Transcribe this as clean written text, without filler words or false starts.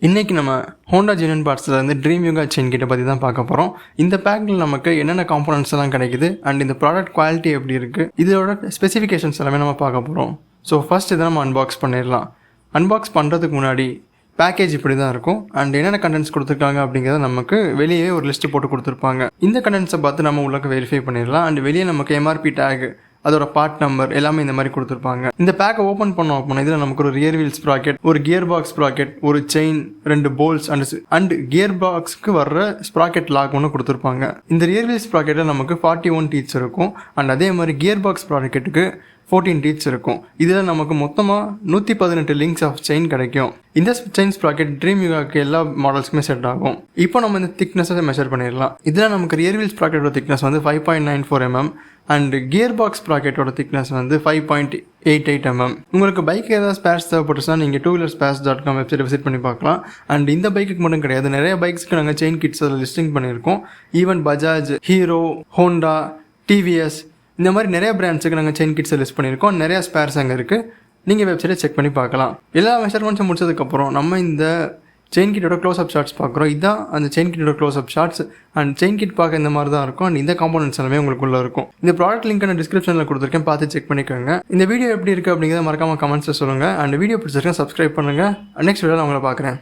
இன்றைக்கி நம்ம Honda genuine பார்ட்ஸில் இருந்து ட்ரீம் யூகா செயின் கிட்ட பற்றி தான் பார்க்க போகிறோம். இந்த பேக்கில் நமக்கு என்னென்ன காம்போனன்ட்ஸ் எல்லாம் கிடைக்குது அண்ட் இந்த ப்ராடக்ட் குவாலிட்டி எப்படி இருக்குது, இதோட ஸ்பெசிஃபிகேஷன்ஸ் எல்லாமே நம்ம பார்க்க போகிறோம். ஸோ ஃபர்ஸ்ட் இதை நம்ம அன்பாக்ஸ் பண்ணிடலாம். அன்பாக்ஸ் பண்ணுறதுக்கு முன்னாடி பேக்கேஜ் இப்படி தான் இருக்கும் அண்ட் என்னென்ன கண்டென்ட்ஸ் கொடுத்துருக்காங்க அப்படிங்கிறத நமக்கு வெளியே ஒரு லிஸ்ட்டு போட்டு கொடுத்துருப்பாங்க. இந்த கண்டென்ட்ஸை பார்த்து நம்ம உள்ளே வெரிஃபை பண்ணிடலாம். அண்ட் வெளியே நமக்கு எம்ஆர்பி டேக், அதோட பார்ட் நம்பர் எல்லாமே இந்த மாதிரி கொடுத்துருப்பாங்க. இந்த பேக்கை ஓப்பன் பண்ணோம் அப்படின்னா இதில் நமக்கு ஒரு ரியர் வீல் ஸ்ப்ராக்கெட், ஒரு கியர் பாக்ஸ் ஸ்ப்ராக்கெட், ஒரு செயின், 2 போல்ஸ் அண்ட் கியர் பாக்ஸ்க்கு வர்ற ஸ்ப்ராக்கெட் லாக் ஒன்று கொடுத்துருப்பாங்க. இந்த ரியர் வீல் ஸ்ப்ராக்கெட்டில் நமக்கு 41 டீத்ஸ் இருக்கும் அண்ட் அதே மாதிரி கியர் பாக்ஸ் ஸ்ப்ராக்கெட்டுக்கு 14 டீத்ஸ் இருக்கும். இதில் நமக்கு மொத்தமாக 118 லிங்க்ஸ் ஆஃப் செயின் கிடைக்கும். இந்த செயின் ஸ்ப்ராக்கெட் ட்ரீம் யூகாக்கு எல்லா மாடல்ஸ்க்குமே செட் ஆகும். இப்போ நம்ம இந்த திக்னஸை மெஷர் பண்ணிடலாம். இதில் நமக்கு ரியர் வீல் ஸ்ப்ராக்கெட்டோட திக்னஸ் வந்து 5.94 mm அண்ட் கியர் பாக்ஸ் ப்ராக்கெட்டோட திக்னஸ் வந்து 5.88 mm. உங்களுக்கு பைக் ஏதாவது ஸ்பேர்ஸ் தேவைப்பட்டுச்சுன்னா நீங்கள் 2Wheelerspares.com வெப்சைட் விசிட் பண்ணி பார்க்கலாம். அண்ட் இந்த பைக்குக்கு மட்டும் கிடையாது, நிறைய பைக்ஸ்க்கு நாங்கள் செயின் கிட்ஸ் அதில் லிஸ்டிங் பண்ணியிருக்கோம். Even Bajaj, hero, Honda, TVS இந்த மாதிரி நிறைய பிராண்ட்ஸுக்கு நாங்கள் செயின் கிட்ஸை லிஸ்ட் பண்ணியிருக்கோம். நிறைய ஸ்பேர்ஸ் அங்கே இருக்குது, நீங்கள் வெப்சைட்டை செக் பண்ணி பார்க்கலாம். எல்லா மெஷர்மெண்ட்ஸும் முடிச்சதுக்கப்புறம் நம்ம இந்த செயின் கிட்டோட க்ளோஸ்அப் ஷாட்ஸ் பார்க்குறோம். இதுதான் அந்த செயின் கிட்டோட close up shots. And chain kit பார்க்க இந்த மாதிரி தான் இருக்கும் அண்ட் இந்த காம்போனன்ட்ஸ் எல்லாமே உங்களுக்குள்ளே இருக்கும். இந்த ப்ராடக்ட் லிங்க் நான் டிஸ்கிரிப்ஷனில் கொடுத்துருக்கேன், பார்த்து செக் பண்ணிக்கோங்க. இந்த வீடியோ எப்படி இருக்குது அப்படிங்கிறத மறக்காமல் கமெண்ட்ஸில் சொல்லுங்கள். அண்ட் வீடியோ பிடிச்சிருக்கேன், சப்ஸ்கிரைப் பண்ணுங்கள். நெக்ஸ்ட் வீடியோவில் உங்களை பார்க்குறேன்.